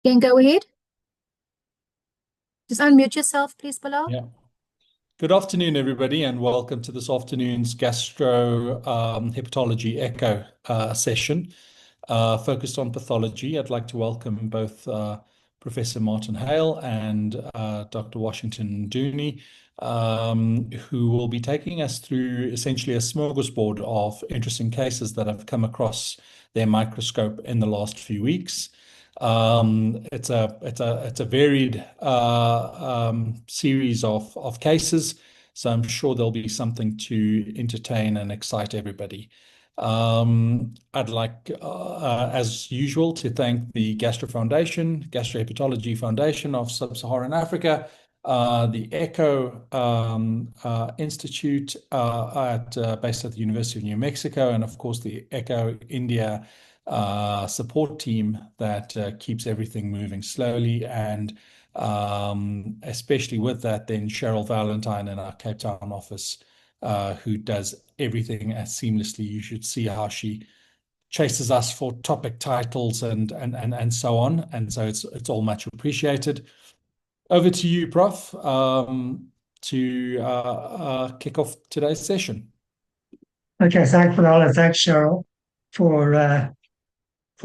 Can go ahead. Just unmute yourself, please, Bilal. Yeah. Good afternoon, everybody, and welcome to this afternoon's gastro hepatology echo session focused on pathology. I'd like to welcome both Professor Martin Hale and Dr. Washington Dooney, who will be taking us through essentially a smorgasbord of interesting cases that have come across their microscope in the last few weeks. It's a varied series of cases, so I'm sure there'll be something to entertain and excite everybody. I'd like, as usual, to thank the Gastrohepatology Foundation of Sub-Saharan Africa, the ECHO Institute based at the University of New Mexico, and of course the ECHO India support team that keeps everything moving slowly, and especially with that, then Cheryl Valentine in our Cape Town office, who does everything as seamlessly. You should see how she chases us for topic titles and so on. And so it's all much appreciated. Over to you, Prof, to kick off today's session. Okay, thanks, Bilal, and thanks, Cheryl, for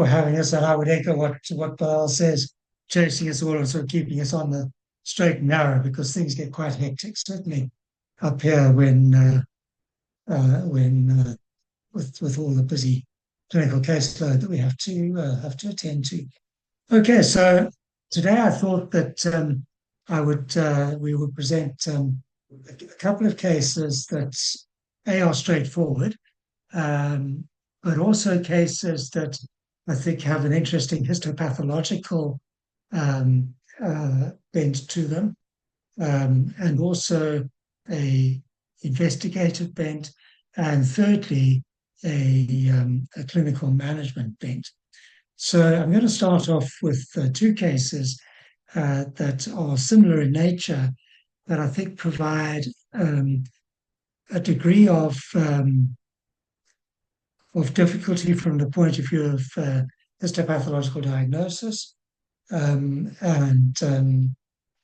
having us. And I would echo what Bilal says, chasing us all and sort of keeping us on the straight and narrow, because things get quite hectic, certainly up here when with all the busy clinical caseload that we have to attend to. Okay, so today I thought that we would present a couple of cases that are straightforward, but also cases that I think have an interesting histopathological bent to them, and also a investigative bent, and thirdly, a clinical management bent. So I'm going to start off with two cases that are similar in nature, that I think provide a degree of difficulty from the point of view of histopathological diagnosis, and then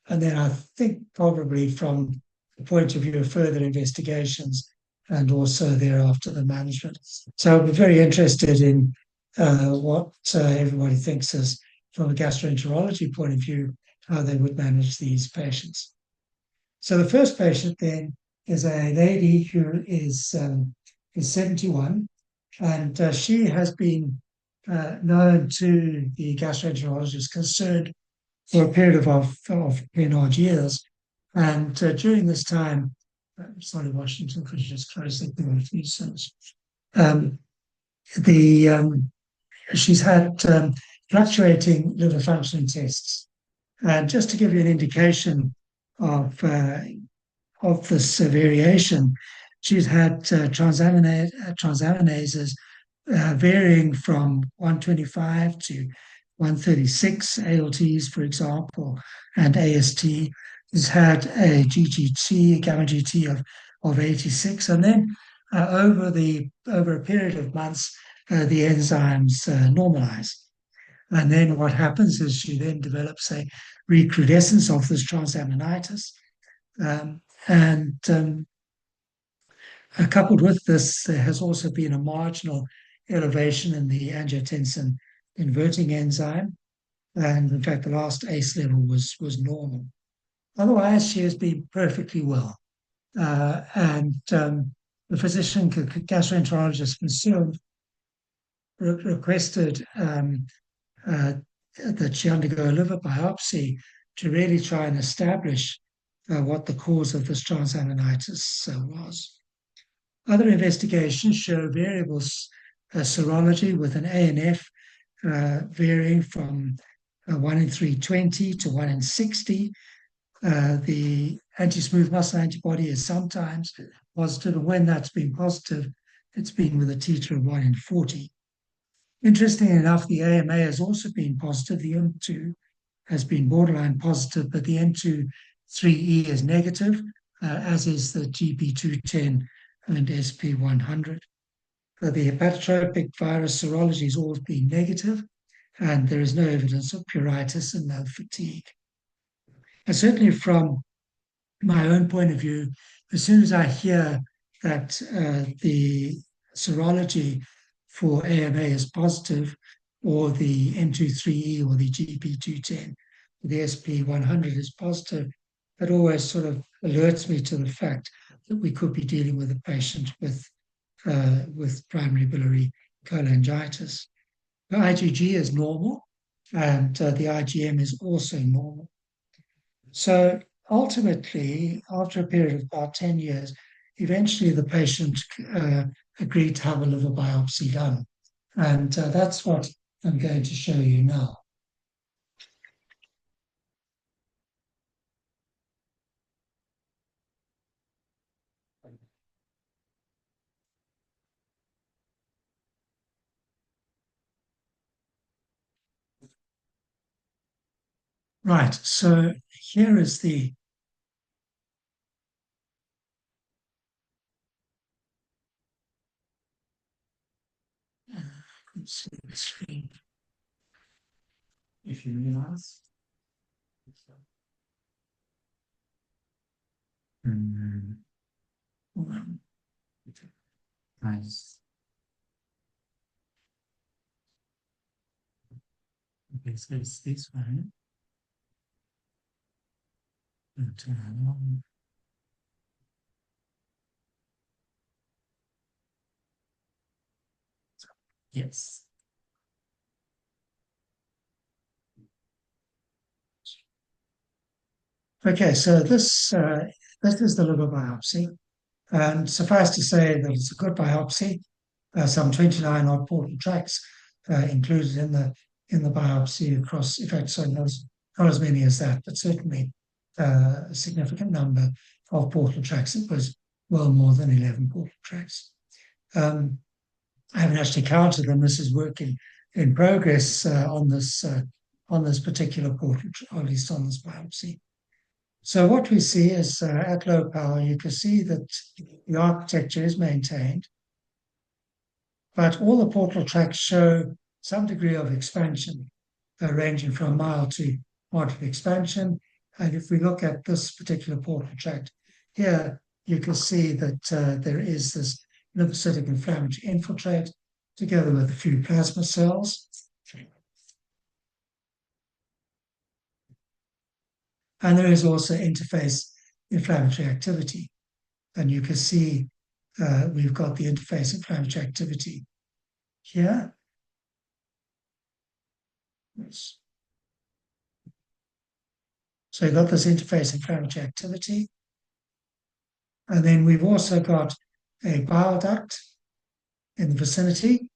I think probably from the point of view of further investigations and also thereafter the management. So I'll be very interested in what everybody thinks is, from a gastroenterology point of view, how they would manage these patients. So the first patient then is a lady who is 71, and she has been known to the gastroenterologist concerned for a period of 10 odd years. And during this time, sorry, Washington, could you just close the door, please? She's had fluctuating liver function tests. And just to give you an indication of this variation, she's had transaminases varying from 125 to 136, ALTs, for example, and AST. Has had a GGT, a gamma GT of 86, and then over a period of months, the enzymes normalize. And then what happens is she then develops a recrudescence of this transaminitis, and coupled with this, there has also been a marginal elevation in the angiotensin inverting enzyme, and in fact, the last ACE level was normal. Otherwise, she has been perfectly well. And the physician, gastroenterologist concerned, requested that she undergo a liver biopsy to really try and establish what the cause of this transaminitis was. Other investigations show variable serology with an ANF varying from 1 in 320 to 1 in 60. The anti-smooth muscle antibody is sometimes positive, and when that's been positive, it's been with a titer of 1 in 40. Interestingly enough, the AMA has also been positive. The M2 has been borderline positive, but the N2-3E is negative, as is the GB210 and SP100. The hepatotropic virus serology has always been negative, and there is no evidence of pruritus and no fatigue. And certainly from my own point of view, as soon as I hear that the serology for AMA is positive, or the N23E or the GP210, the SP100 is positive, it always sort of alerts me to the fact that we could be dealing with a patient with primary biliary cholangitis. The IgG is normal, and the IgM is also normal. So ultimately, after a period of about 10 years, eventually the patient agreed to have a liver biopsy done. And that's what I'm going to show you now. Right, so here is the let's see the screen. If you realize. Nice. Okay, so it's this one. Yes. Okay, so this is the liver biopsy, and suffice to say that it's a good biopsy. Some 29 odd portal tracts included in the biopsy across. In fact, so not as many as that, but certainly a significant number of portal tracts. It was well more than 11 portal tracts. I haven't actually counted them. This is work in progress on this particular portal, or at least on this biopsy. So what we see is at low power, you can see that the architecture is maintained, but all the portal tracts show some degree of expansion, ranging from mild to moderate expansion. And if we look at this particular portal tract here, you can see that there is this lymphocytic inflammatory infiltrate together with a few plasma cells. And there is also interface inflammatory activity. And you can see we've got the interface inflammatory activity here. Yes. So you've got this interface inflammatory activity. And then we've also got a bile duct in the vicinity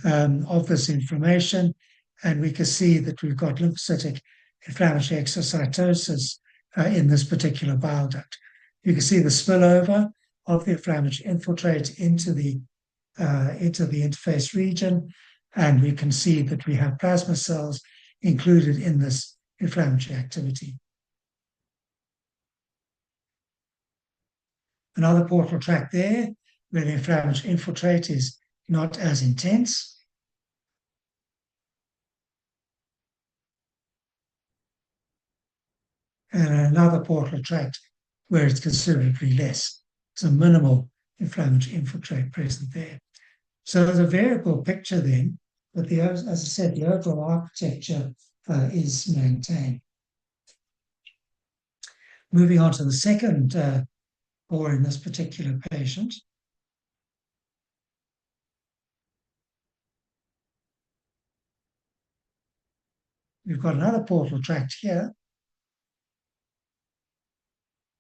of this inflammation. And we can see that we've got lymphocytic inflammatory exocytosis in this particular bile duct. You can see the spillover of the inflammatory infiltrate into the interface region, and we can see that we have plasma cells included in this inflammatory activity. Another portal tract there, where the inflammatory infiltrate is not as intense. And another portal tract where it's considerably less. It's a minimal inflammatory infiltrate present there. So there's a variable picture then, but as I said, the overall architecture is maintained. Moving on to the second pore in this particular patient. We've got another portal tract here.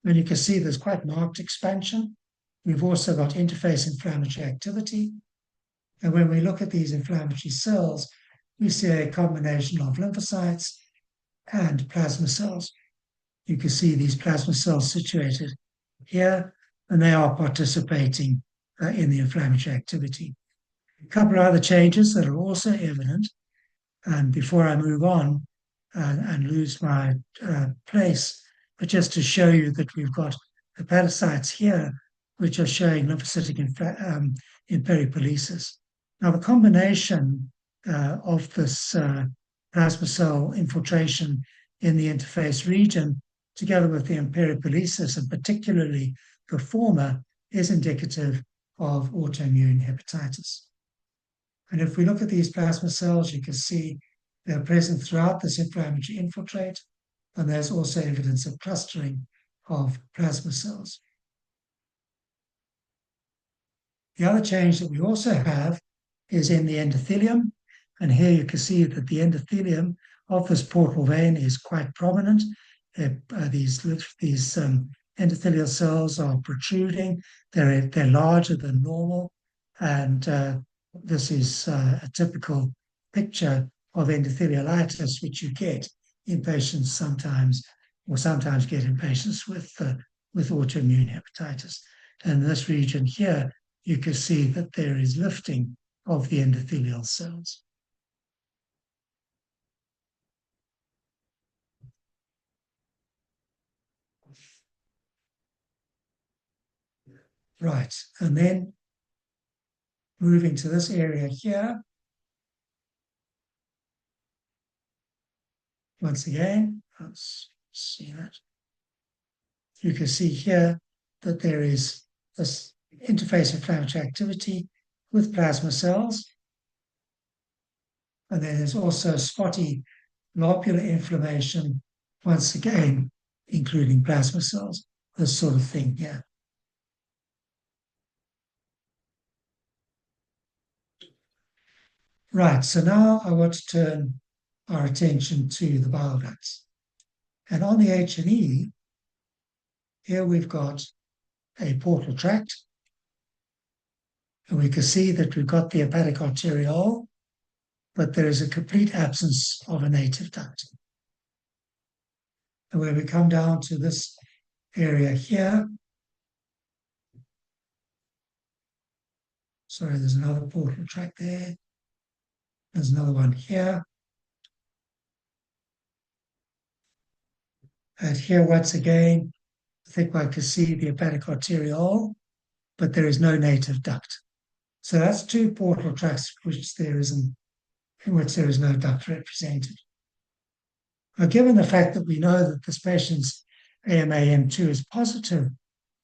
And you can see there's quite marked expansion. We've also got interface inflammatory activity. And when we look at these inflammatory cells, we see a combination of lymphocytes and plasma cells. You can see these plasma cells situated here, and they are participating in the inflammatory activity. A couple of other changes that are also evident. And before I move on and lose my place, but just to show you that we've got hepatocytes here, which are showing lymphocytic imperipolesis. Now, the combination of this plasma cell infiltration in the interface region, together with the imperipolesis, and particularly the former, is indicative of autoimmune hepatitis. And if we look at these plasma cells, you can see they're present throughout this inflammatory infiltrate, and there's also evidence of clustering of plasma cells. The other change that we also have is in the endothelium, and here you can see that the endothelium of this portal vein is quite prominent. These endothelial cells are protruding. They're larger than normal, and this is a typical picture of endothelialitis, which you get in patients sometimes get in patients with autoimmune hepatitis. And in this region here, you can see that there is lifting of the endothelial cells. Right, and then moving to this area here, once again, let's see that. You can see here that there is this interface inflammatory activity with plasma cells. And then there's also spotty lobular inflammation, once again, including plasma cells, this sort of thing here. Right, so now I want to turn our attention to the bile ducts. And on the H&E, here we've got a portal tract. And we can see that we've got the hepatic arteriole, but there is a complete absence of a native duct. And when we come down to this area here, sorry, there's another portal tract there. There's another one here. And here, once again, I think I can see the hepatic arteriole, but there is no native duct. So that's two portal tracts in which there is no duct represented. Now, given the fact that we know that this patient's AMAM2 is positive,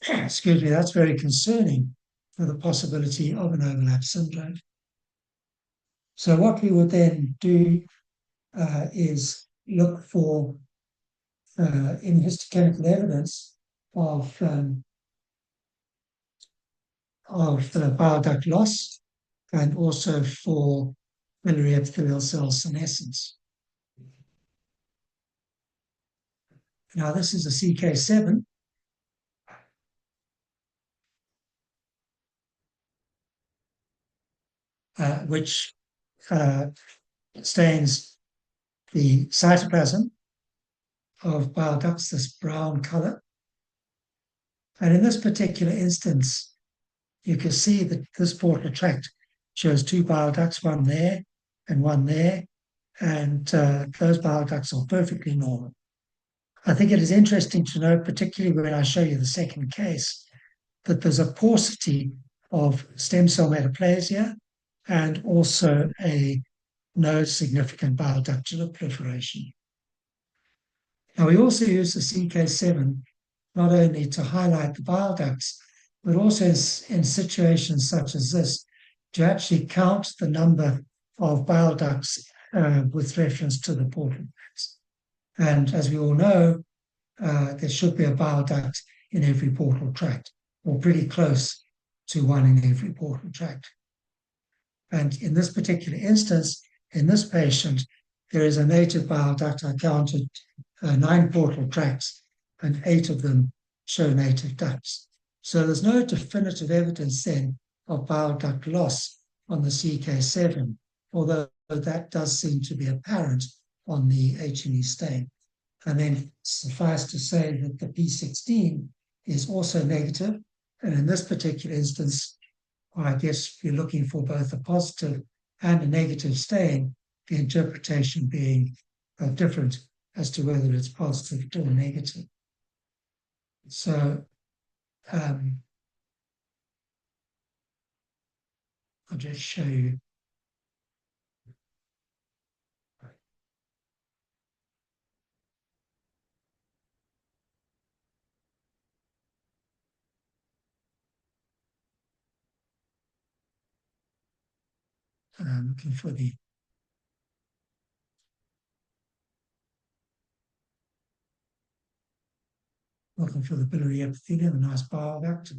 excuse me, that's very concerning for the possibility of an overlap syndrome. So what we would then do is look for immunohistochemical evidence of the bile duct loss, and also for biliary epithelial cell senescence. Now, this is a CK7. Which stains the cytoplasm of bile ducts, this brown color. And in this particular instance, you can see that this portal tract shows two bile ducts, one there and one there, and those bile ducts are perfectly normal. I think it is interesting to note, particularly when I show you the second case, that there's a paucity of stem cell metaplasia and also no significant bile ductular proliferation. Now, we also use the CK7 not only to highlight the bile ducts, but also in situations such as this, to actually count the number of bile ducts with reference to the portal ducts. And as we all know, there should be a bile duct in every portal tract, or pretty close to one in every portal tract. And in this particular instance, in this patient, there is a native bile duct. I counted 9 portal tracts, and 8 of them show native ducts. So there's no definitive evidence then of bile duct loss on the CK7, although that does seem to be apparent on the H&E stain. And then suffice to say that the P16 is also negative, and in this particular instance, I guess you're looking for both a positive and a negative stain, the interpretation being different as to whether it's positive or negative. So I'll just show you looking for the biliary epithelium, a nice bile duct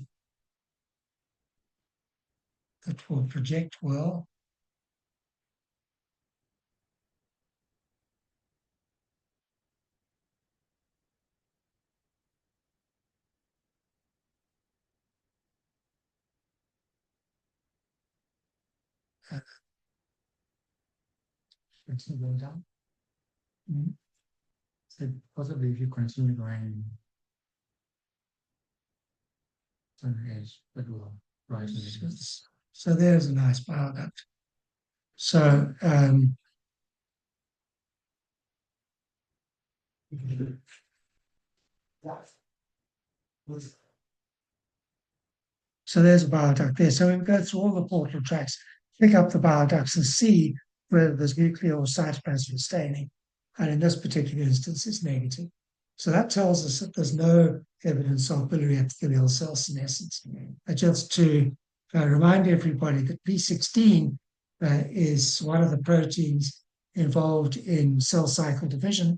that will project well. Continue down. So possibly if you continue going on the edge, but will right. So there's a nice bile duct. So so there's a bile duct there. So we go through all the portal tracts, pick up the bile ducts and see whether there's nuclear or cytoplasmic staining. And in this particular instance, it's negative. So that tells us that there's no evidence of biliary epithelial cell senescence. Just to remind everybody that P16 is one of the proteins involved in cell cycle division.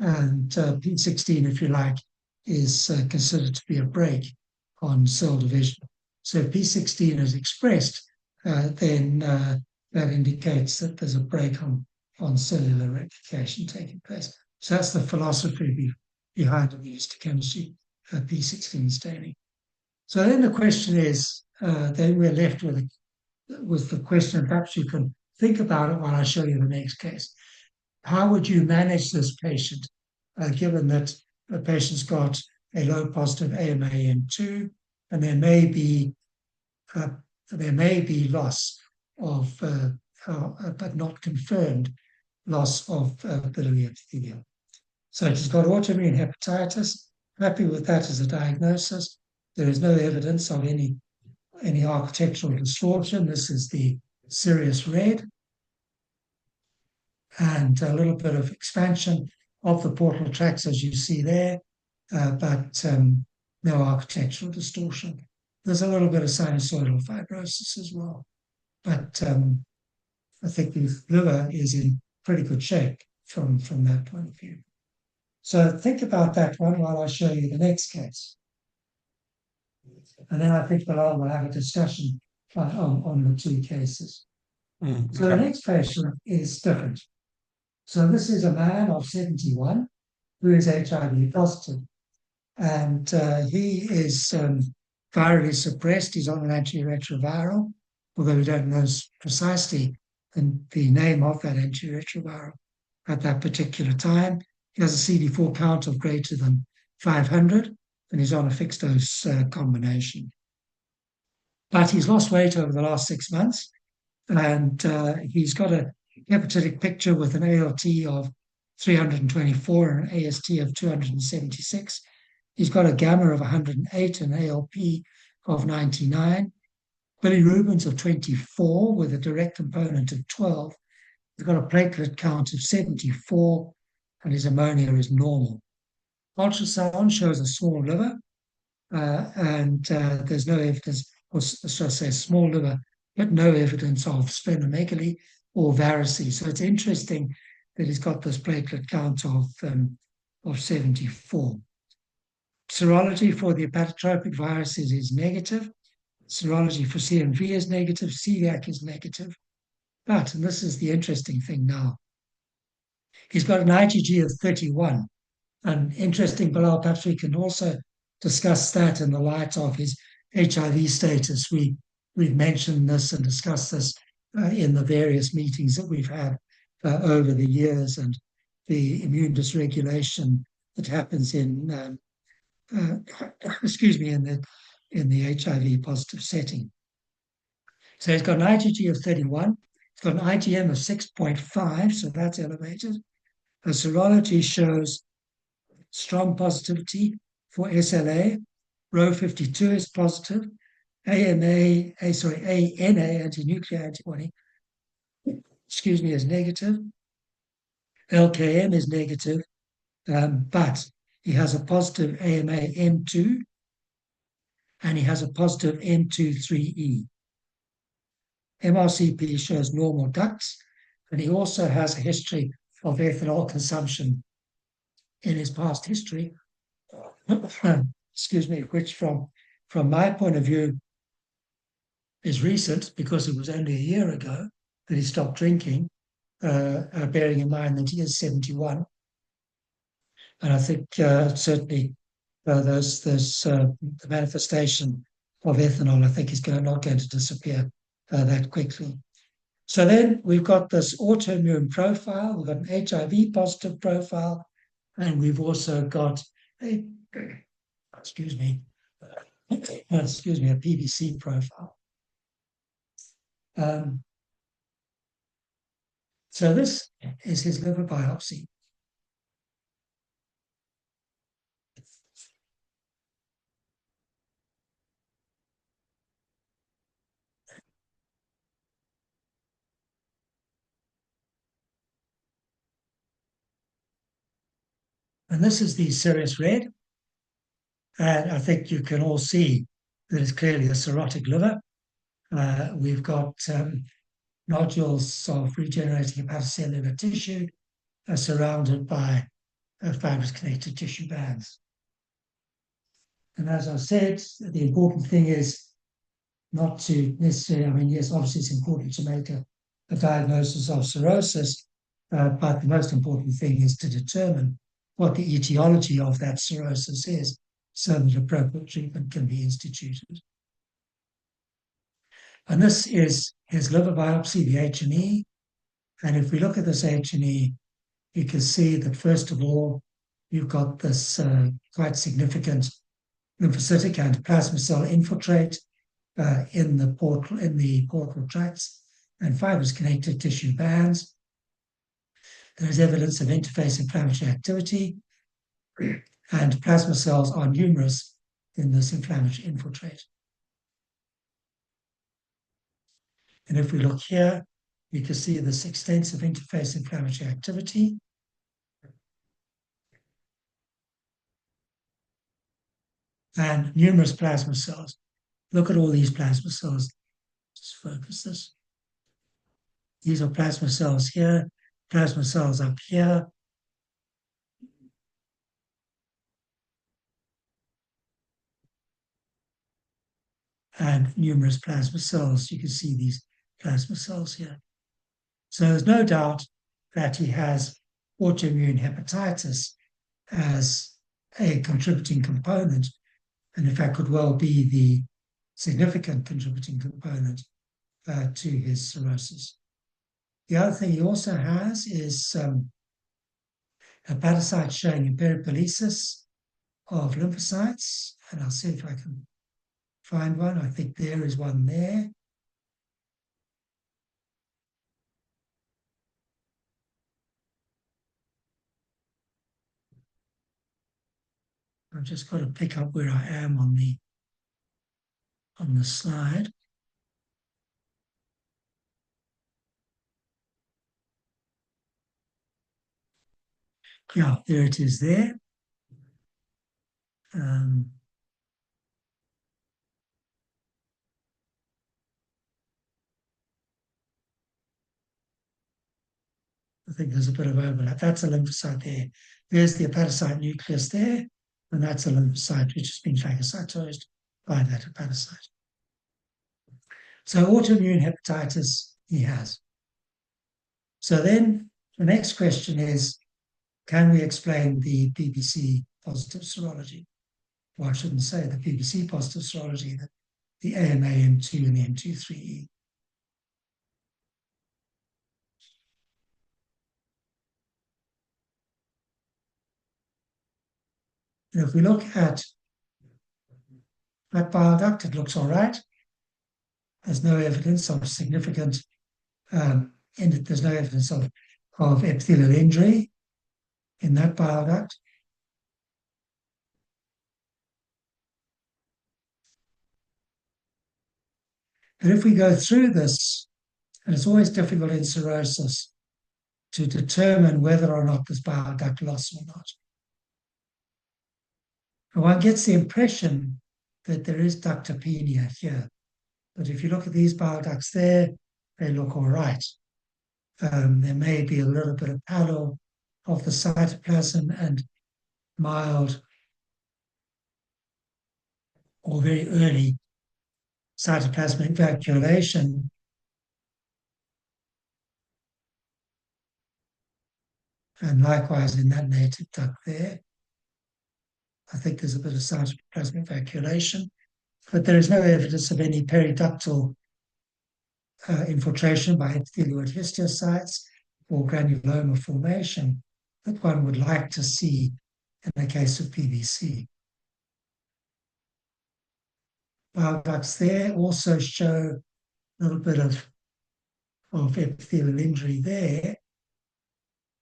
And P16, if you like, is considered to be a brake on cell division. So if P16 is expressed, then that indicates that there's a brake on cellular replication taking place. So that's the philosophy behind immunohistochemistry, P16 staining. So then the question is, then we're left with the question, perhaps you can think about it while I show you the next case. How would you manage this patient, given that the patient's got a low positive AMAM2, and there may be loss of, but not confirmed, loss of biliary epithelium. So she's got autoimmune hepatitis. Happy with that as a diagnosis. There is no evidence of any architectural distortion. This is the serious red. And a little bit of expansion of the portal tracts, as you see there, but no architectural distortion. There's a little bit of sinusoidal fibrosis as well. But I think the liver is in pretty good shape from that point of view. So think about that one while I show you the next case. And then I think Bilal will have a discussion on the two cases. So the next patient is different. So this is a man of 71 who is HIV positive. And he is virally suppressed. He's on an antiretroviral, although we don't know precisely the name of that antiretroviral at that particular time. He has a CD4 count of greater than 500, and he's on a fixed dose combination. But he's lost weight over the last 6 months, and he's got a hepatitic picture with an ALT of 324 and an AST of 276. He's got a gamma of 108 and ALP of 99. Bilirubins of 24 with a direct component of 12. He's got a platelet count of 74, and his ammonia is normal. Ultrasound shows a small liver, and there's no evidence, or should I say small liver, but no evidence of splenomegaly or varices. So it's interesting that he's got this platelet count of 74. Serology for the hepatotropic viruses is negative. Serology for CMV is negative. celiac is negative. But, and this is the interesting thing now, he's got an IgG of 31. And interesting, Bilal, perhaps we can also discuss that in the light of his HIV status. We've mentioned this and discussed this in the various meetings that we've had over the years, and the immune dysregulation that happens in in the HIV positive setting. So he's got an IgG of 31, he's got an IgM of 6.5, so that's elevated. The serology shows strong positivity for SLA, row 52 is positive, ANA, anti-nuclear antibody, is negative, LKM is negative, but he has a positive AMA M2, and he has a positive M23E. MRCP shows normal ducts, and he also has a history of ethanol consumption in his past history, excuse me, which from my point of view is recent because it was only a year ago that he stopped drinking, bearing in mind that he is 71. And I think certainly the manifestation of ethanol, I think, is not going to disappear that quickly. So then we've got this autoimmune profile, we've got an HIV positive profile, and we've also got a, excuse me, a PBC profile. So this is his liver biopsy. And this is the serous red. And I think you can all see that it's clearly a cirrhotic liver. We've got nodules of regenerating hepatocellular tissue surrounded by fibrous connective tissue bands. And as I said, the important thing is not to necessarily, I mean, yes, obviously it's important to make a diagnosis of cirrhosis, but the most important thing is to determine what the etiology of that cirrhosis is so that appropriate treatment can be instituted. And this is his liver biopsy, the H&E. And if we look at this H&E, you can see that, first of all, you've got this quite significant lymphocytic and plasma cell infiltrate in the portal tracts and fibrous connective tissue bands. There is evidence of interface inflammatory activity, and plasma cells are numerous in this inflammatory infiltrate. And if we look here, you can see this extensive interface inflammatory activity. And numerous plasma cells. Look at all these plasma cells. Just focus this. These are plasma cells here, plasma cells up here. And numerous plasma cells. You can see these plasma cells here. So there's no doubt that he has autoimmune hepatitis as a contributing component, and in fact could well be the significant contributing component to his cirrhosis. The other thing he also has is hepatocytes showing peripolesis of lymphocytes, and I'll see if I can find one. I think there is one there. I've just got to pick up where I am on the slide. Yeah, there it is there. I think there's a bit of overlap. That's a lymphocyte there. There's the hepatocyte nucleus there, and that's a lymphocyte which has been phagocytosed by that hepatocyte. So autoimmune hepatitis he has. So then the next question is, can we explain the PBC positive serology? Well, I shouldn't say the PBC positive serology, the AMA M2 and the M23E. And if we look at that bile duct, it looks all right. There's no evidence of significant, there's no evidence of epithelial injury in that bile duct. But if we go through this, and it's always difficult in cirrhosis to determine whether or not there's bile duct loss or not. And one gets the impression that there is ductopenia here. But if you look at these bile ducts there, they look all right. There may be a little bit of pallor of the cytoplasm and mild or very early cytoplasmic vacuolation. And likewise in that native duct there, I think there's a bit of cytoplasmic vacuolation, but there is no evidence of any periductal infiltration by epithelioid histiocytes or granuloma formation that one would like to see in the case of PBC. Bile ducts there also show a little bit of epithelial injury there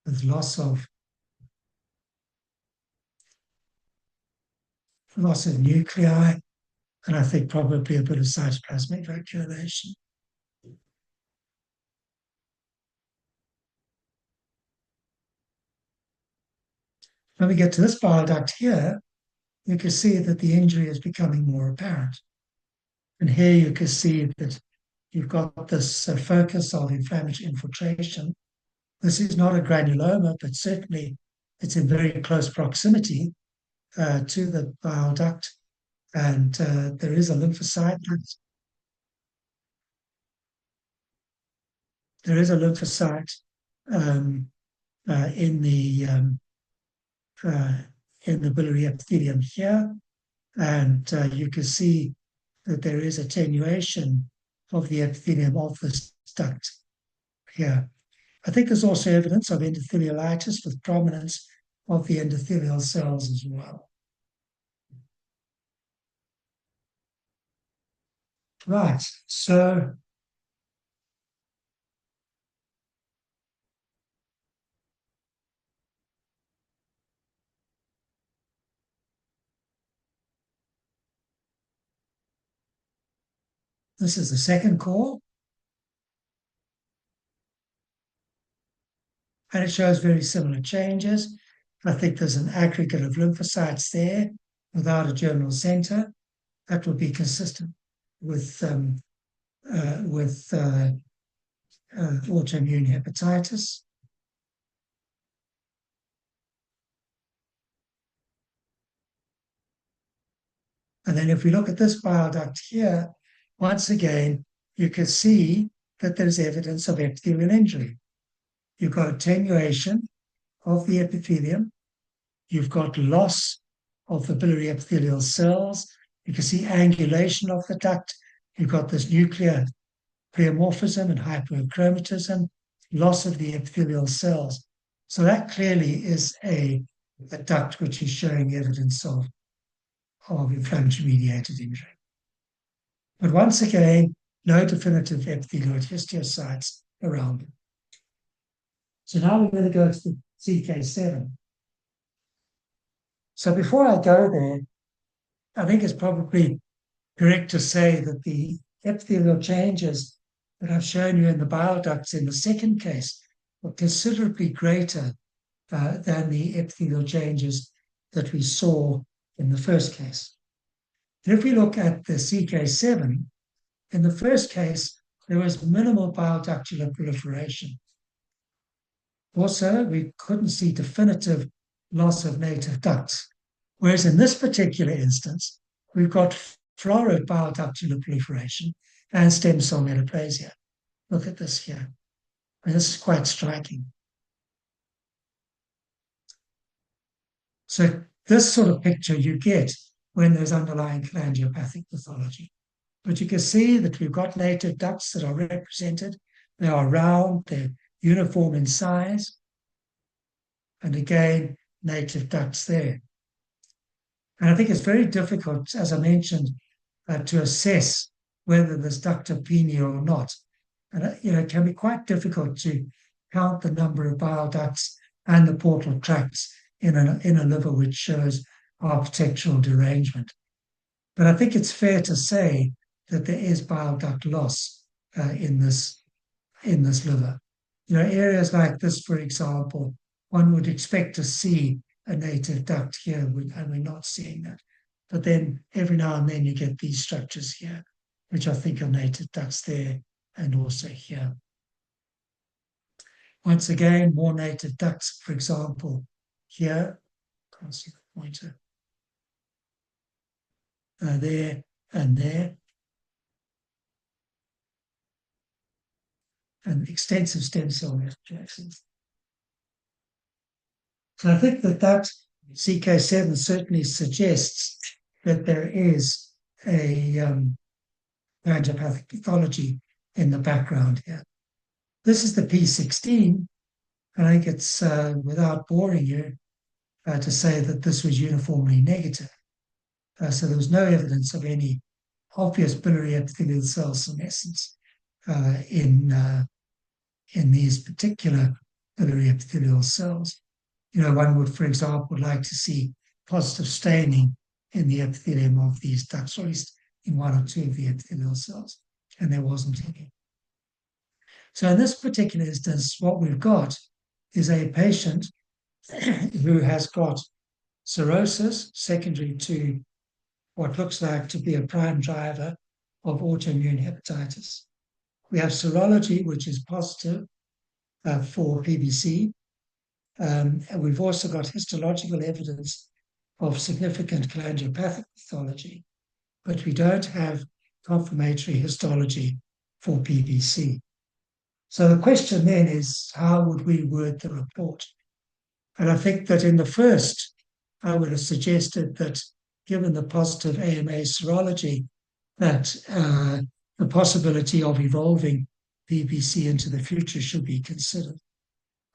with loss of nuclei, and I think probably a bit of cytoplasmic vacuolation. When we get to this bile duct here, you can see that the injury is becoming more apparent. And here you can see that you've got this focus of inflammatory infiltration. This is not a granuloma, but certainly it's in very close proximity to the bile duct. And there is a lymphocyte. There is a lymphocyte in the biliary epithelium here, and you can see that there is attenuation of the epithelium of this duct here. I think there's also evidence of endothelialitis with prominence of the endothelial cells as well. Right, so this is the second core. And it shows very similar changes. I think there's an aggregate of lymphocytes there without a germinal center. That would be consistent with autoimmune hepatitis. And then if we look at this bile duct here, once again, you can see that there's evidence of epithelial injury. You've got attenuation of the epithelium. You've got loss of the biliary epithelial cells. You can see angulation of the duct. You've got this nuclear pleomorphism and hyperchromatism, loss of the epithelial cells. So that clearly is a duct which is showing evidence of inflammatory-mediated injury. But once again, no definitive epithelioid histiocytes around it. So now we're going to go to the CK7. So before I go there, I think it's probably correct to say that the epithelial changes that I've shown you in the bile ducts in the second case were considerably greater than the epithelial changes that we saw in the first case. And if we look at the CK7, in the first case, there was minimal bile ductular proliferation. Also, we couldn't see definitive loss of native ducts. Whereas in this particular instance, we've got florid bile ductular proliferation and stem cell metaplasia. Look at this here. And this is quite striking. So this sort of picture you get when there's underlying cholangiopathic pathology. But you can see that we've got native ducts that are represented. They are round, they're uniform in size. And again, native ducts there. And I think it's very difficult, as I mentioned, to assess whether there's ductopenia or not. And it can be quite difficult to count the number of bile ducts and the portal tracts in a liver which shows architectural derangement. But I think it's fair to say that there is bile duct loss in this liver. Areas like this, for example, one would expect to see a native duct here, and we're not seeing that. But then every now and then you get these structures here, which I think are native ducts there and also here. Once again, more native ducts, for example, here, can't see the pointer, there and there, and extensive stem cell metastases. So I think that CK7 certainly suggests that there is a angiopathic pathology in the background here. This is the P16. I think it's, without boring you, to say that this was uniformly negative. So there was no evidence of any obvious biliary epithelial cell senescence in these particular biliary epithelial cells. One would, for example, like to see positive staining in the epithelium of these ducts, or at least in one or two of the epithelial cells, and there wasn't any. So in this particular instance, what we've got is a patient who has got cirrhosis secondary to what looks like to be a prime driver of autoimmune hepatitis. We have serology, which is positive for PBC. And we've also got histological evidence of significant cholangiopathology pathology, but we don't have confirmatory histology for PBC. So the question then is, how would we word the report? And I think that in the first, I would have suggested that given the positive AMA serology, that the possibility of evolving PBC into the future should be considered.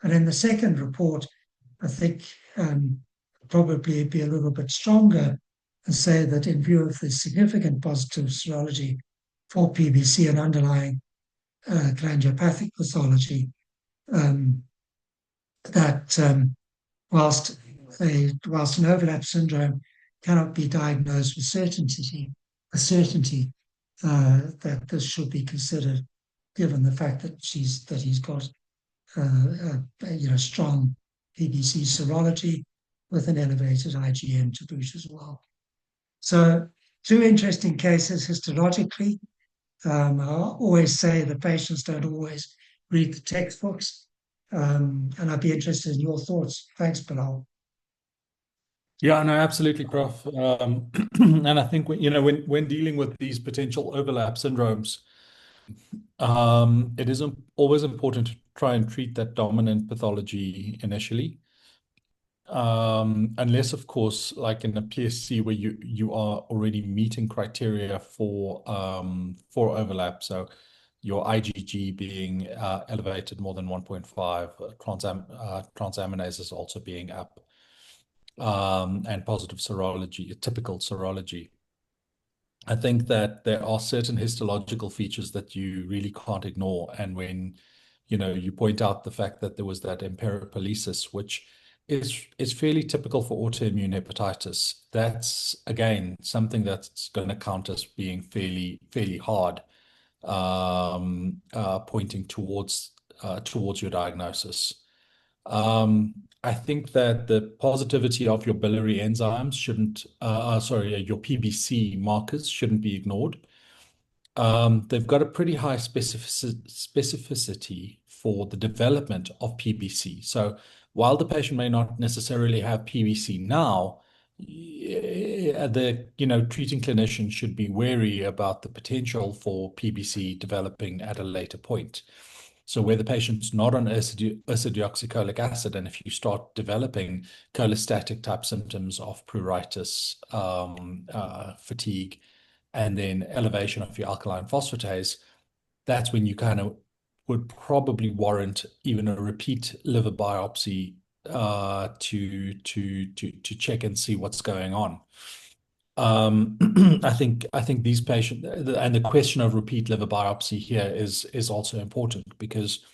And in the second report, I think probably be a little bit stronger and say that in view of the significant positive serology for PBC and underlying cholangiopathology pathology, that whilst an overlap syndrome cannot be diagnosed with certainty, that this should be considered, given the fact that he's got strong PBC serology with an elevated IgM to boot as well. So two interesting cases histologically. I always say that patients don't always read the textbooks, and I'd be interested in your thoughts. Thanks, Bilal. Yeah, no, absolutely, Prof. And I think when dealing with these potential overlap syndromes, it is always important to try and treat that dominant pathology initially. Unless, of course, like in a PSC where you are already meeting criteria for overlap. So your IgG being elevated more than 1.5, transaminases also being up, and positive serology, a typical serology. I think that there are certain histological features that you really can't ignore. And when, you point out the fact that there was that emperipolesis, which is fairly typical for autoimmune hepatitis, that's, again, something that's going to count as being fairly hard, pointing towards your diagnosis. I think that the positivity of your biliary enzymes your PBC markers shouldn't be ignored. They've got a pretty high specificity for the development of PBC. So while the patient may not necessarily have PBC now, the treating clinician should be wary about the potential for PBC developing at a later point. So where the patient's not on ursodeoxycholic acid, and if you start developing cholestatic type symptoms of pruritus, fatigue, and then elevation of your alkaline phosphatase, that's when you kind of would probably warrant even a repeat liver biopsy to check and see what's going on. I think these patients, and the question of repeat liver biopsy here is also important, because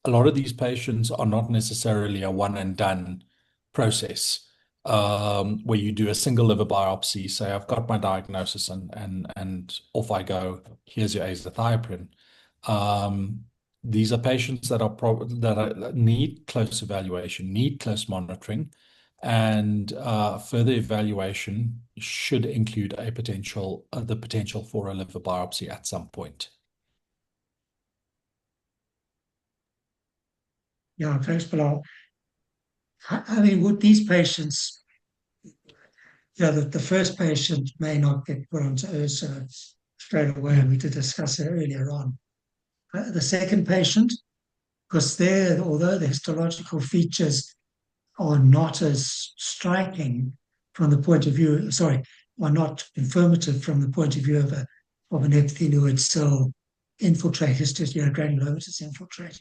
a lot of these patients are not necessarily a one and done process, where you do a single liver biopsy, say I've got my diagnosis and off I go. Here's your azathioprine. These are patients that need close evaluation, need close monitoring. and further evaluation should include the potential for a liver biopsy at some point. Yeah, thanks, Bilal. I mean, with these patients, the first patient may not get put onto URSO straight away, and we did discuss it earlier on. The second patient, because although the histological features are not as striking from the point of view, are not informative from the point of view of an epithelioid cell infiltrate, granulomatous infiltrate.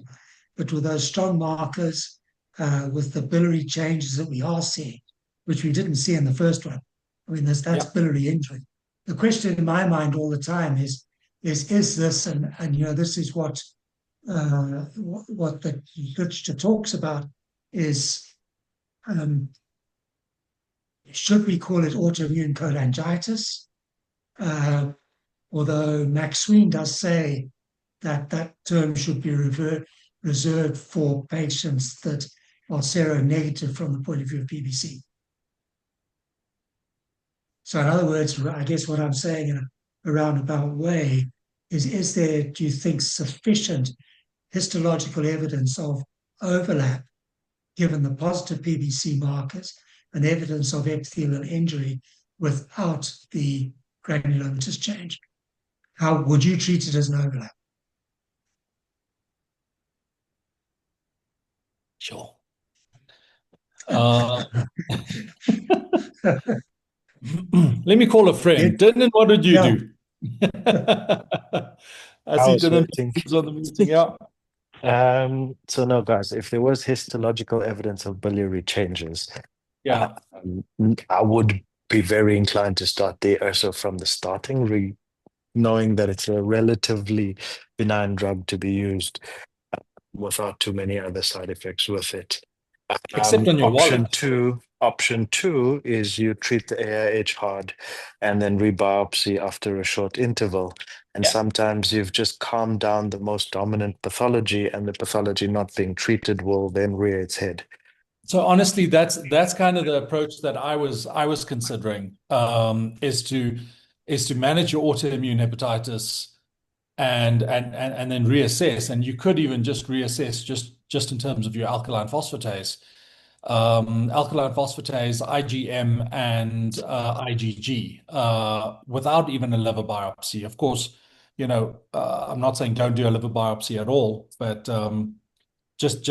But with those strong markers, with the biliary changes that we are seeing, which we didn't see in the first one, I mean, that's biliary injury. The question in my mind all the time is this, and this is what the literature talks about, is should we call it autoimmune cholangitis? Although Maxwell does say that term should be reserved for patients that are seronegative from the point of view of PBC. So in other words, I guess what I'm saying in a roundabout way is there, do you think, sufficient histological evidence of overlap, given the positive PBC markers and evidence of epithelial injury without the granulomatous change? How would you treat it as an overlap? Sure. Let me call a friend. Dylan, what would you do? I see Dylan on the meeting. Yeah. So no, guys, if there was histological evidence of biliary changes, Yeah, I would be very inclined to start the URSO from the starting, knowing that it's a relatively benign drug to be used without too many other side effects with it. except on your wallet. Option two is you treat the AIH hard and then rebiopsy after a short interval. And sometimes you've just calmed down the most dominant pathology, and the pathology not being treated will then rear its head. So honestly, that's kind of the approach that I was considering, is to manage your autoimmune hepatitis and then reassess. And you could even just reassess just in terms of your alkaline phosphatase. IgM, and IgG, without even a liver biopsy. Of course, I'm not saying don't do a liver biopsy at all, but just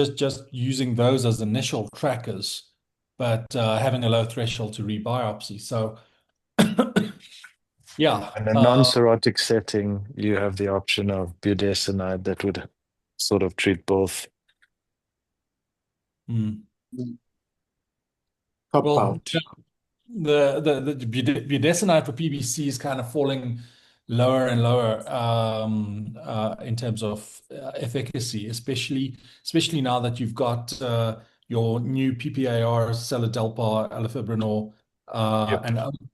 using those as initial trackers, but having a low threshold to rebiopsy. So, yeah. In a non-cirrhotic setting, you have the option of budesonide that would sort of treat both. Well, the budesonide for PBC is kind of falling lower and lower in terms of efficacy, especially now that you've got your new PPAR, seladelpar, elafibranor,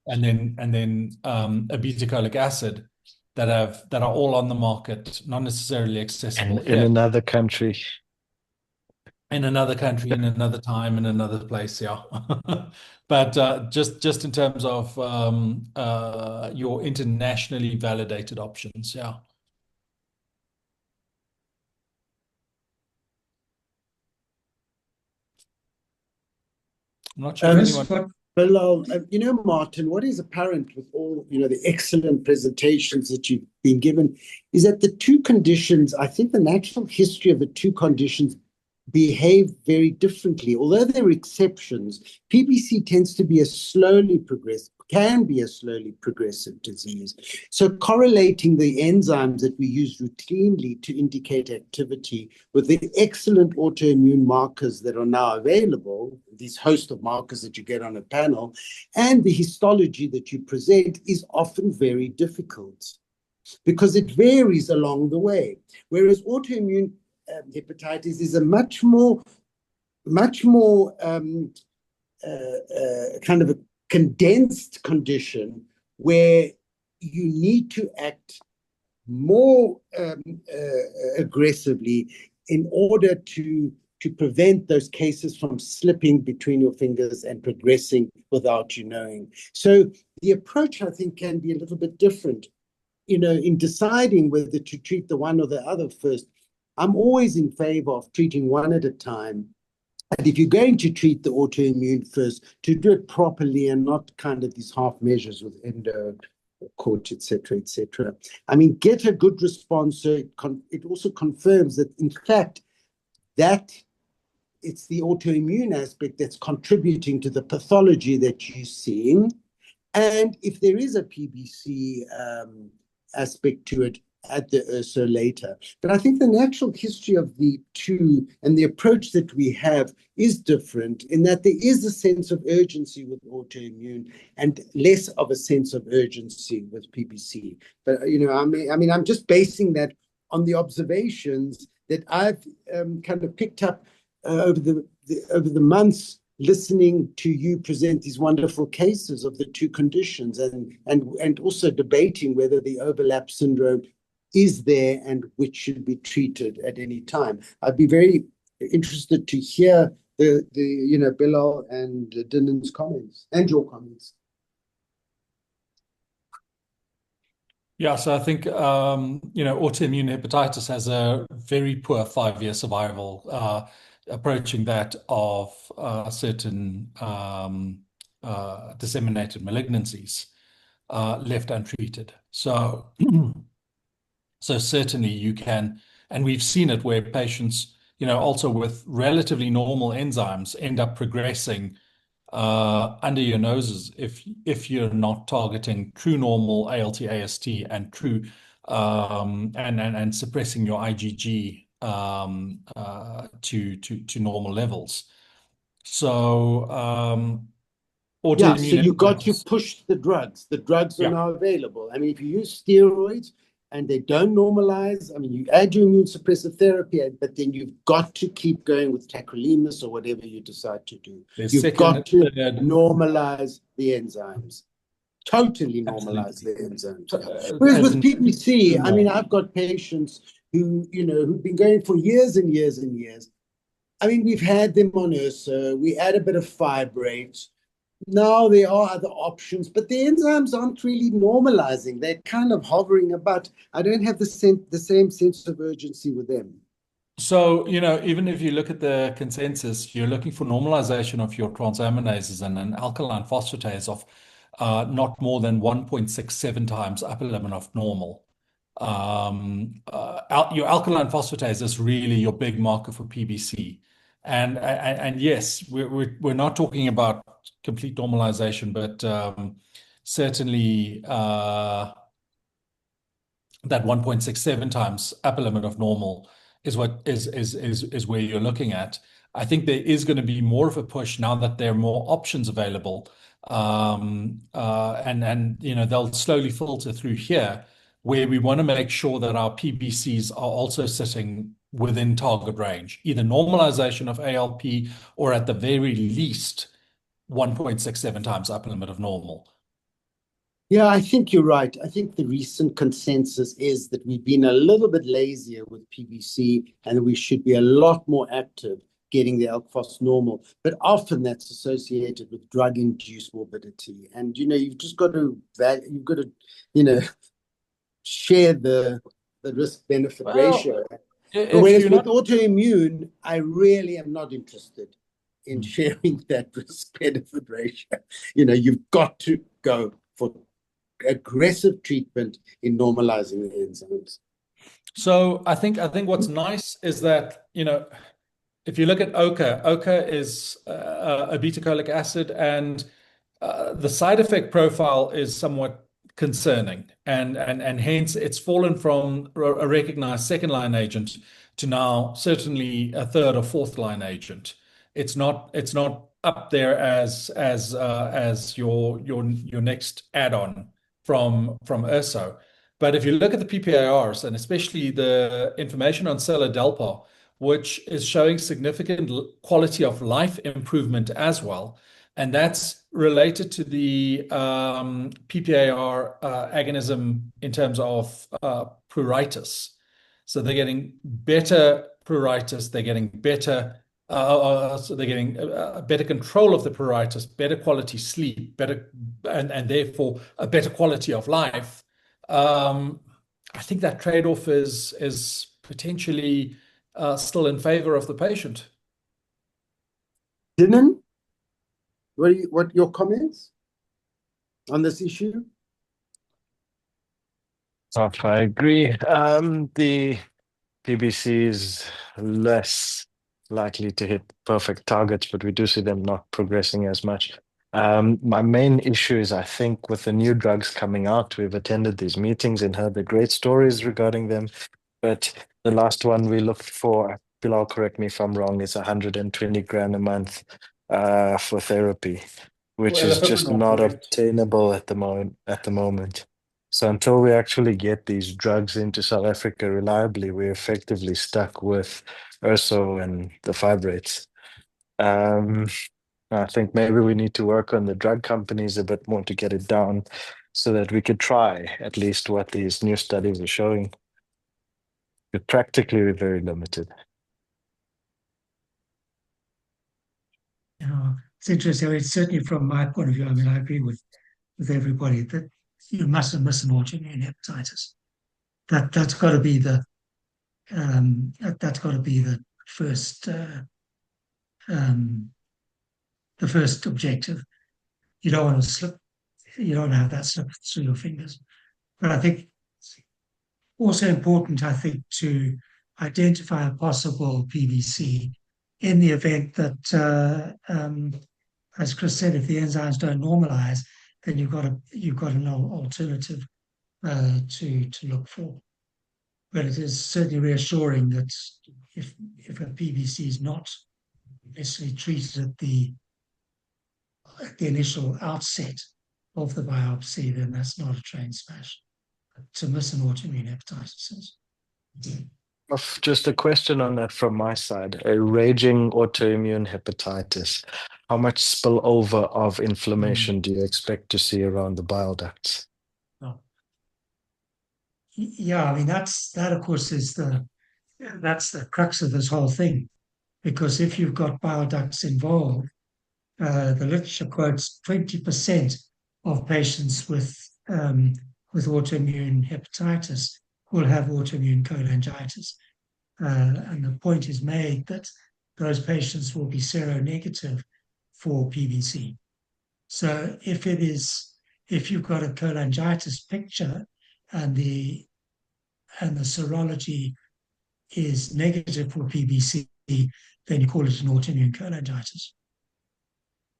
and then obeticholic acid that are all on the market, not necessarily accessible in another country. In another country, in another time, in another place, yeah. But just in terms of your internationally validated options, yeah. I'm not sure if anyone. Bilal, Martin, what is apparent with all, the excellent presentations that you've been given is that the two conditions, I think the natural history of the two conditions behave very differently. Although there are exceptions, PBC tends to be can be a slowly progressive disease. So correlating the enzymes that we use routinely to indicate activity with the excellent autoimmune markers that are now available, these host of markers that you get on a panel, and the histology that you present is often very difficult because it varies along the way. Whereas autoimmune hepatitis is a much more kind of a condensed condition where you need to act more aggressively in order to to prevent those cases from slipping between your fingers and progressing without you knowing. So the approach, I think, can be a little bit different. In deciding whether to treat the one or the other first, I'm always in favor of treating one at a time. And if you're going to treat the autoimmune first, to do it properly and not kind of these half measures with endo, coach, etc., etc. I mean, get a good response. So it also confirms that, in fact, that it's the autoimmune aspect that's contributing to the pathology that you're seeing. And if there is a PBC aspect to it, at the URSO later. But I think the natural history of the two and the approach that we have is different in that there is a sense of urgency with autoimmune and less of a sense of urgency with PBC. But, I'm just basing that on the observations that I've kind of picked up over the months, listening to you present these wonderful cases of the two conditions and also debating whether the overlap syndrome is there and which should be treated at any time. I'd be very interested to hear the Bilal and Dinan's comments and your comments. Yeah, so I think autoimmune hepatitis has a very poor 5-year survival, approaching that of certain disseminated malignancies left untreated. So certainly you can, and we've seen it where patients, also with relatively normal enzymes end up progressing under your noses if you're not targeting true normal ALT, AST, and true and suppressing your IgG to normal levels. So autoimmune. So you got to push the drugs. The drugs are now available. I mean, if you use steroids and they don't normalize, I mean, you add your immune suppressive therapy, but then you've got to keep going with tacrolimus or whatever you decide to do. You've got to normalize the enzymes. Totally normalize the enzymes. Whereas with PBC, I mean, I've got patients who've been going for years and years and years. I mean, we've had them on URSO. We add a bit of fibrates. Now there are other options, but the enzymes aren't really normalizing. They're kind of hovering about. I don't have the same sense of urgency with them. So, even if you look at the consensus, you're looking for normalization of your transaminases and an alkaline phosphatase of not more than 1.67 times upper limit of normal. Your alkaline phosphatase is really your big marker for PBC. And yes, we're not talking about complete normalization, but certainly that 1.67 times upper limit of normal is what is where you're looking at. I think there is going to be more of a push now that there are more options available, and they'll slowly filter through here, where we want to make sure that our PBCs are also sitting within target range, either normalization of ALP or at the very least 1.67 times upper limit of normal. Yeah, I think you're right. I think the recent consensus is that we've been a little bit lazier with PBC and we should be a lot more active getting the ALK phos normal. But often that's associated with drug-induced morbidity. And, you've just got to, share the risk-benefit ratio. Whereas with autoimmune, I really am not interested in sharing that risk-benefit ratio. You've got to go for aggressive treatment in normalizing the enzymes. So I think what's nice is that, if you look at OCA is a beta-cholic acid, and the side effect profile is somewhat concerning, and hence it's fallen from a recognized second-line agent to now certainly a third or fourth-line agent. It's not up there as your next add-on from URSO. But if you look at the PPARs, and especially the information on seladelpar, which is showing significant quality of life improvement as well, and that's related to the PPAR agonism in terms of pruritus. So they're getting better pruritus, they're getting better So they're getting a better control of the pruritus, better quality sleep, better, and therefore a better quality of life. I think that trade-off is potentially still in favor of the patient. Dylan, what your comments on this issue? I agree. The PBC is less likely to hit perfect targets, but we do see them not progressing as much. My main issue is, I think, with the new drugs coming out, we've attended these meetings and heard the great stories regarding them. But the last one we looked for, Bilal, correct me if I'm wrong, is 120 grand a month for therapy, which is just not obtainable at the moment. So until we actually get these drugs into South Africa reliably, we're effectively stuck with URSO and the fibrates. I think maybe we need to work on the drug companies a bit more to get it down so that we could try at least what these new studies are showing. But practically, we're very limited. It's interesting. I mean, certainly from my point of view, I mean, I agree with everybody that you mustn't miss an autoimmune hepatitis. That's got to be the first the first objective. You don't want to slip. You don't want to have that slip through your fingers. But I think it's also important, I think, to identify a possible PBC in the event that, as Chris said, if the enzymes don't normalize, then you've got an alternative to look for. But it is certainly reassuring that if a PBC is not necessarily treated at the initial outset of the biopsy, then that's not a train smash. To miss an autoimmune hepatitis is. Just a question on that from my side. A raging autoimmune hepatitis, how much spillover of inflammation do you expect to see around the bile ducts? Oh. Yeah, I mean that of course is that's the crux of this whole thing, because if you've got bile ducts involved, the literature quotes 20% of patients with autoimmune hepatitis will have autoimmune cholangitis. And the point is made that those patients will be seronegative for PBC. So if you've got a cholangitis picture and the serology is negative for PBC, then you call it an autoimmune cholangitis.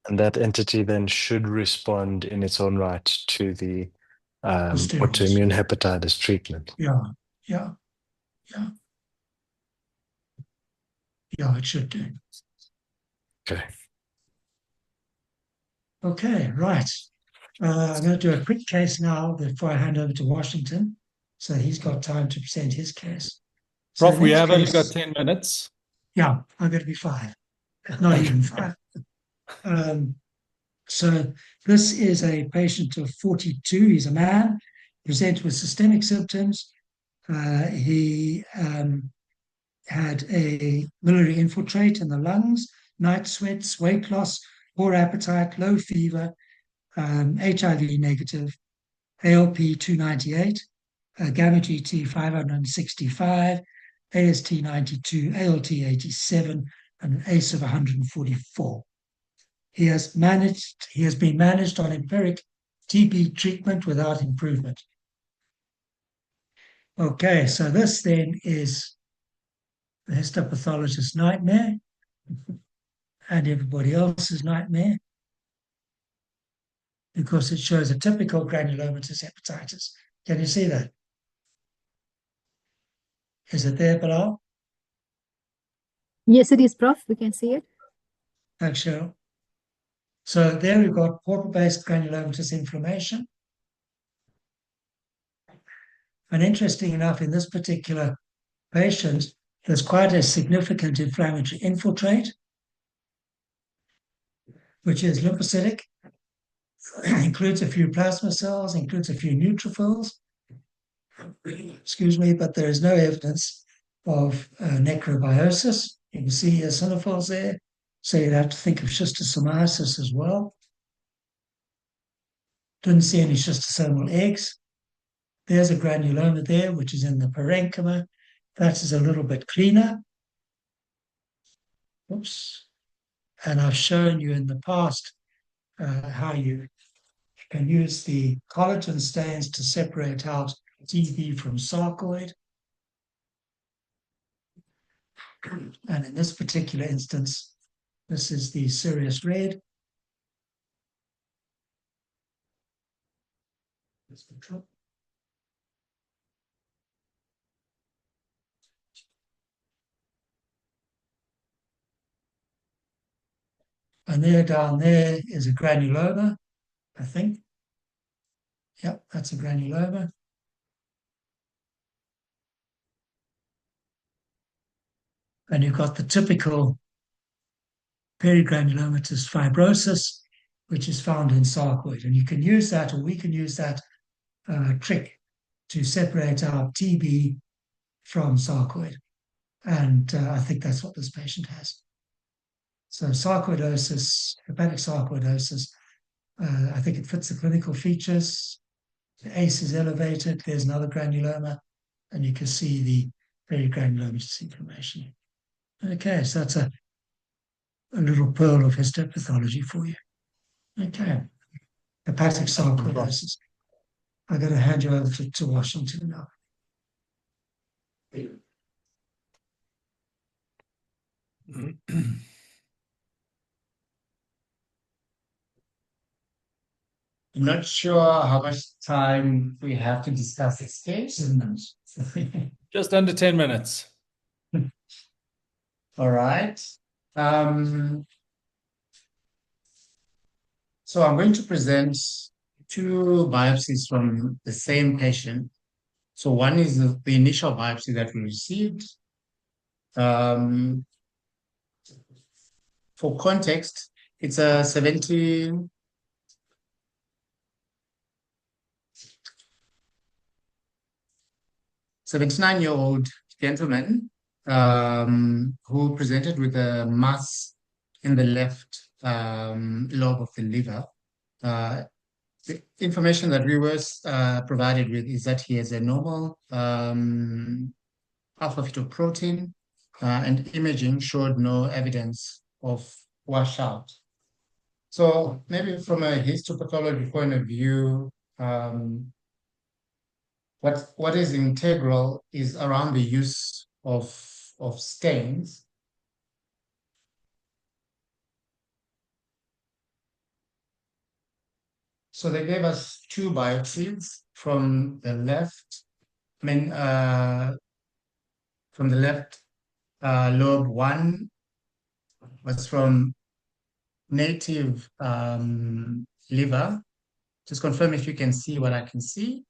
And that entity then should respond in its own right to the autoimmune hepatitis treatment. Yeah, it should do. Okay. Okay, right. I'm going to do a quick case now before I hand over to Washington, so he's got time to present his case. Prof, we have only got 10 minutes. Yeah, I'm going to be 5, not even 5. So this is a patient of 42. He's a man, presented with systemic symptoms. He had a biliary infiltrate in the lungs, night sweats, weight loss, poor appetite, low fever, HIV negative, ALP 298, gamma GT 565, AST 92, ALT 87, and an ACE of 144. He has been managed on empiric TB treatment without improvement. Okay, so this then is the histopathologist's nightmare and everybody else's nightmare, because it shows a typical granulomatous hepatitis. Can you see that? Is it there, Bilal? Yes, it is, Prof. We can see it. Thanks, Cheryl. So there we've got portal-based granulomatous inflammation. And interesting enough, in this particular patient, there's quite a significant inflammatory infiltrate, which is lymphocytic, includes a few plasma cells, includes a few neutrophils, excuse me, but there is no evidence of necrobiosis. You can see eosinophils there. So you'd have to think of schistosomiasis as well. Didn't see any schistosomal eggs. There's a granuloma there, which is in the parenchyma. That is a little bit cleaner. Oops. And I've shown you in the past how you can use the collagen stains to separate out TB from sarcoid. And in this particular instance, this is the serous red. And there down there is a granuloma, I think. Yep, that's a granuloma. And you've got the typical perigranulomatous fibrosis, which is found in sarcoid. And you can use that, or we can use that trick to separate out TB from sarcoid. And I think that's what this patient has. So sarcoidosis, hepatic sarcoidosis, I think it fits the clinical features. The ACE is elevated. There's another granuloma, and you can see the perigranulomatous inflammation. Okay, so that's a little pearl of histopathology for you. Okay, hepatic sarcoidosis. I'm going to hand you over to Washington now. I'm not sure how much time we have to discuss this case. Just under 10 minutes. All right. So I'm going to present two biopsies from the same patient. So one is the initial biopsy that we received. For context, it's a 79-year-old gentleman who presented with a mass in the left lobe of the liver. The information that we were provided with is that he has a normal alpha-fetoprotein, and imaging showed no evidence of washout. So maybe from a histopathology point of view, what is integral is around the use of stains. So they gave us two biopsies from the left. From the left lobe. One was from native liver. Just confirm if you can see what I can see.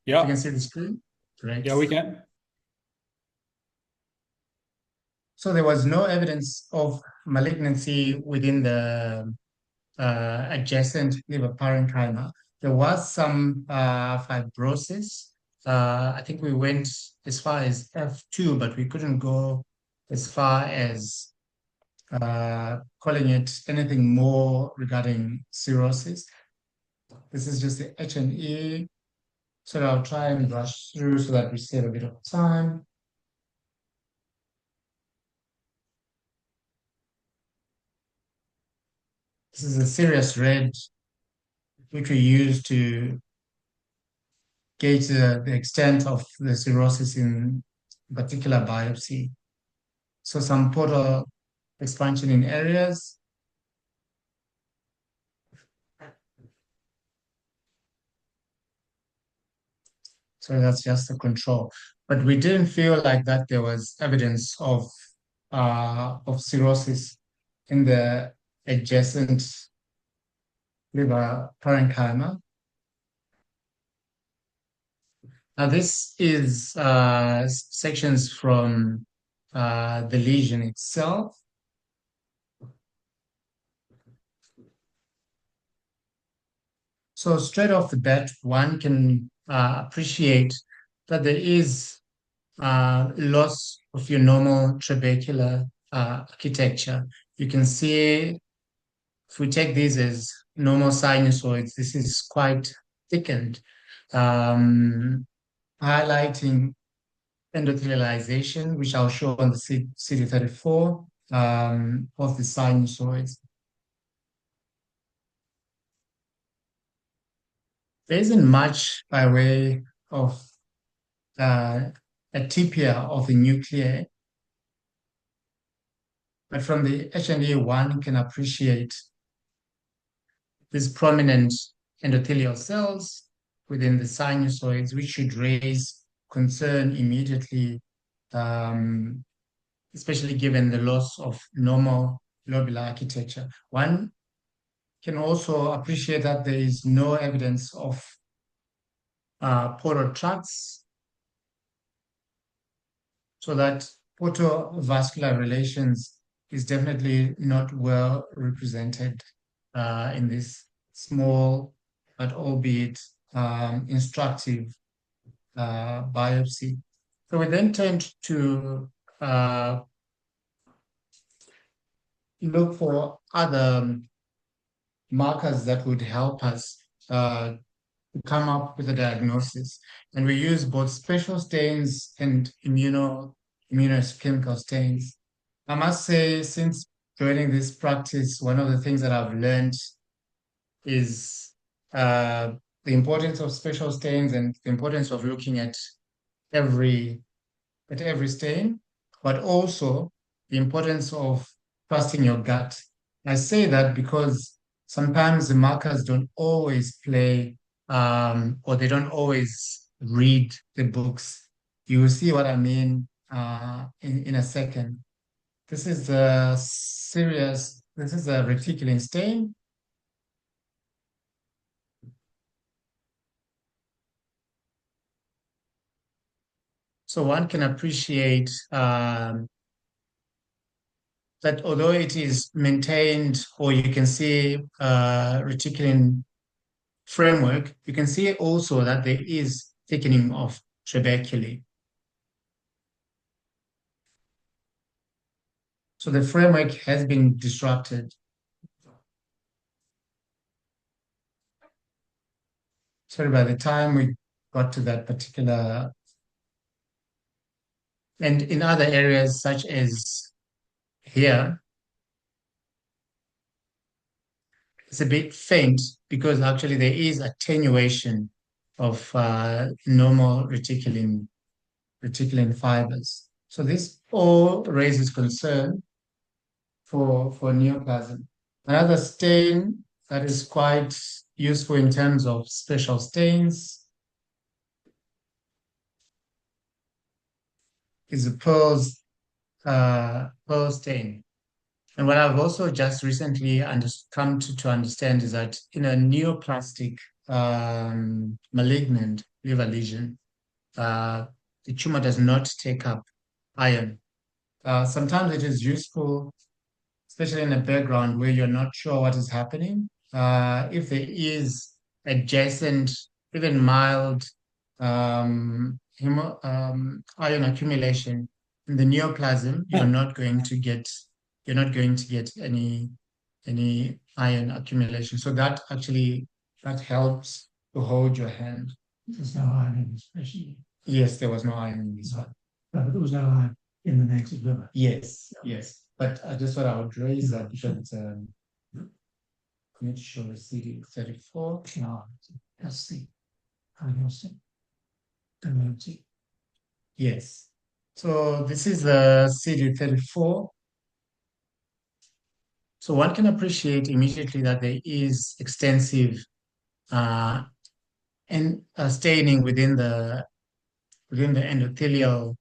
Yeah. You can see the screen? Great. Yeah, we can. So there was no evidence of malignancy within the adjacent liver parenchyma. There was some fibrosis. I think we went as far as F2, but we couldn't go as far as calling it anything more regarding cirrhosis. This is just the H&E. So I'll try and rush through so that we save a bit of time. This is a serous red, which we use to gauge the extent of the cirrhosis in particular biopsy. So some portal expansion in areas. So that's just the control. But we didn't feel like that there was evidence of cirrhosis in the adjacent liver parenchyma. Now this is sections from the lesion itself. So straight off the bat, one can appreciate that there is loss of your normal trabecular architecture. You can see, if we take these as normal sinusoids, this is quite thickened, highlighting endothelialization, which I'll show on the CD34 of the sinusoids. There isn't much by way of atypia of the nuclei, but from the H&E, one can appreciate these prominent endothelial cells within the sinusoids, which should raise concern immediately, especially given the loss of normal lobular architecture. One can also appreciate that there is no evidence of portal tracts, so that portovascular relations is definitely not well represented in this small but albeit instructive biopsy. So we then turned to look for other markers that would help us come up with a diagnosis. And we use both spatial stains and immunochemical stains. I must say, since joining this practice, one of the things that I've learned is the importance of spatial stains and the importance of looking at every stain, but also the importance of trusting your gut. I say that because sometimes the markers don't always play or they don't always read the books. You will see what I mean in a second. This is a reticulin stain. So one can appreciate that although it is maintained, or you can see reticulin framework, you can see also that there is thickening of trabeculae. So the framework has been disrupted. Sorry, by the time we got to that particular, and in other areas such as here, it's a bit faint because actually there is attenuation of normal reticulin fibers. So this all raises concern for neoplasm. Another stain that is quite useful in terms of spatial stains is a pearl stain. And what I've also just recently come to understand is that in a neoplastic malignant liver lesion, the tumor does not take up iron. Sometimes it is useful, especially in a background where you're not sure what is happening. If there is adjacent, even mild iron accumulation in the neoplasm, you're not going to get any iron accumulation. So that helps to hold your hand. There's no iron in this patient. Yes, there was no iron in this one. But there was no iron in the negative liver. Yes. But I just thought I would raise that because I'm going to show the CD34. No, that's the Yes. So this is the CD34. So one can appreciate immediately that there is extensive staining within the endothelial,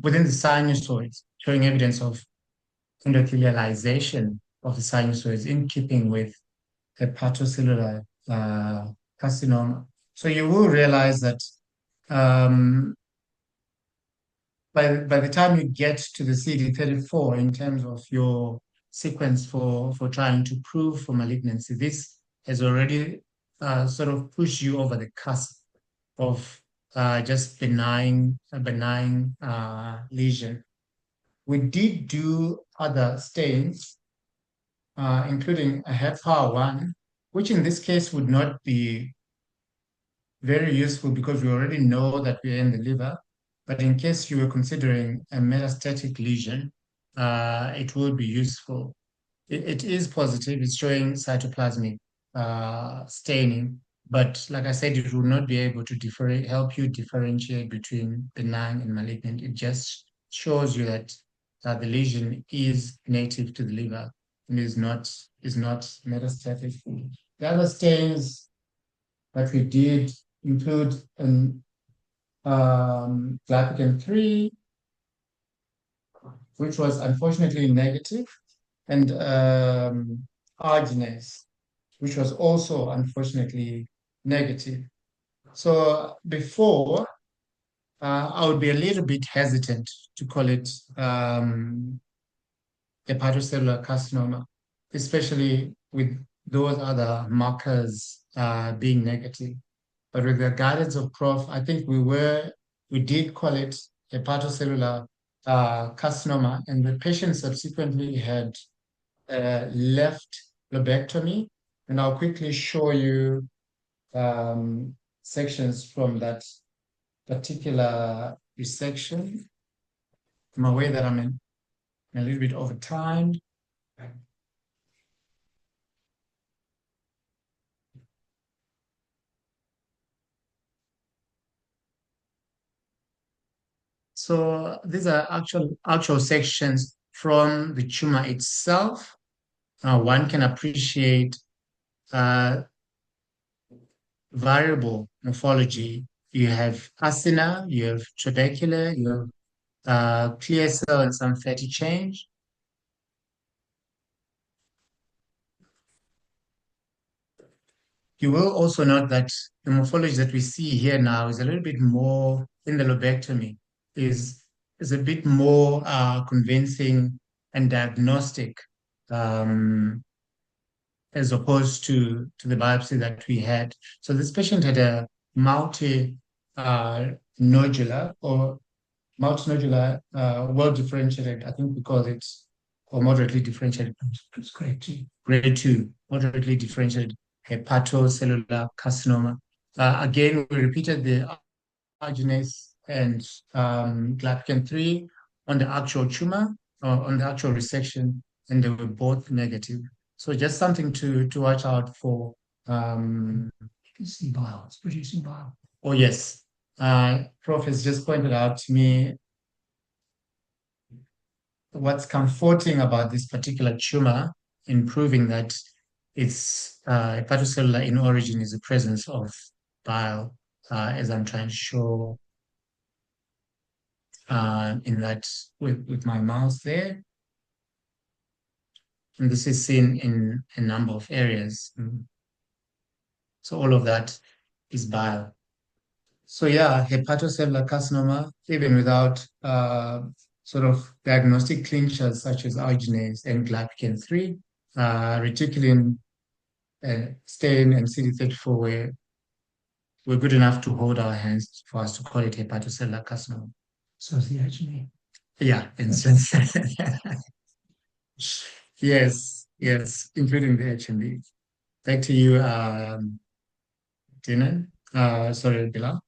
within the sinusoids, showing evidence of endothelialization of the sinusoids in keeping with hepatocellular carcinoma. So you will realize that by the time you get to the CD34 in terms of your sequence for trying to prove for malignancy, this has already sort of pushed you over the cusp of just a benign lesion. We did do other stains, including a HEPA1, which in this case would not be very useful because we already know that we are in the liver. But in case you were considering a metastatic lesion, it would be useful. It is positive. It's showing cytoplasmic staining. But like I said, it will not be able to help you differentiate between benign and malignant. It just shows you that the lesion is native to the liver and is not metastatic. The other stains that we did include glypican-3, which was unfortunately negative, and arginase, which was also unfortunately negative. So before, I would be a little bit hesitant to call it hepatocellular carcinoma, especially with those other markers being negative. But with the guidance of Prof, I think we did call it hepatocellular carcinoma, and the patient subsequently had left lobectomy. And I'll quickly show you sections from that particular resection. I'm aware that I'm a little bit over time. So these are actual sections from the tumor itself. One can appreciate variable morphology. You have acina, you have trabecular, you have clear cell and some fatty change. You will also note that the morphology that we see here now is a little bit more in the lobectomy, is a bit more convincing and diagnostic as opposed to the biopsy that we had. So this patient had a multi-nodular well-differentiated, I think we call it, or moderately differentiated. It's grade 2. Grade 2, moderately differentiated hepatocellular carcinoma. Again, we repeated the arginase and glypican-3 on the actual tumor, on the actual resection, and they were both negative. So just something to watch out for. Producing bile. It's producing bile. Oh, yes. Prof has just pointed out to me what's comforting about this particular tumor in proving that it's hepatocellular in origin is the presence of bile, as I'm trying to show in that with my mouse there. And this is seen in a number of areas. So all of that is bile. So yeah, hepatocellular carcinoma, even without sort of diagnostic clinchers such as arginase and glypican-3, reticulin, stain, and CD34 were good enough to hold our hands for us to call it hepatocellular carcinoma. So is the H&E. Yeah, and yes, including the H&E. Back to you, Dinan. Sorry, Bilal.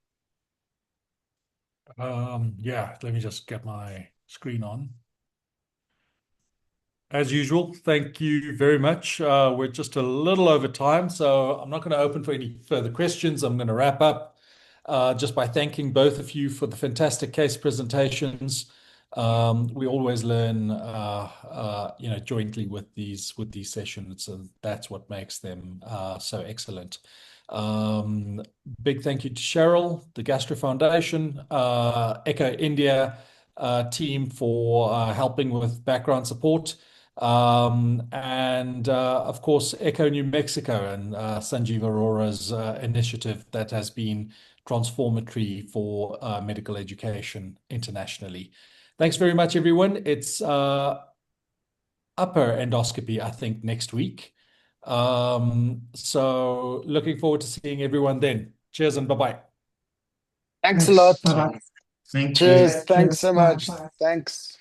Yeah, let me just get my screen on. As usual, thank you very much. We're just a little over time, so I'm not going to open for any further questions. I'm going to wrap up just by thanking both of you for the fantastic case presentations. We always learn, jointly with these sessions, and that's what makes them so excellent. Big thank you to Cheryl, the Gastro Foundation, iEcho India team for helping with background support, and of course iEcho New Mexico and Sanjeev Arora's initiative that has been transformatory for medical education internationally. Thanks very much, everyone. It's upper endoscopy, I think, next week. So looking forward to seeing everyone then. Cheers and bye-bye. Thanks a lot. Bye-bye. Thank you. Cheers. Thanks Cheers. so Bye. much. Thanks.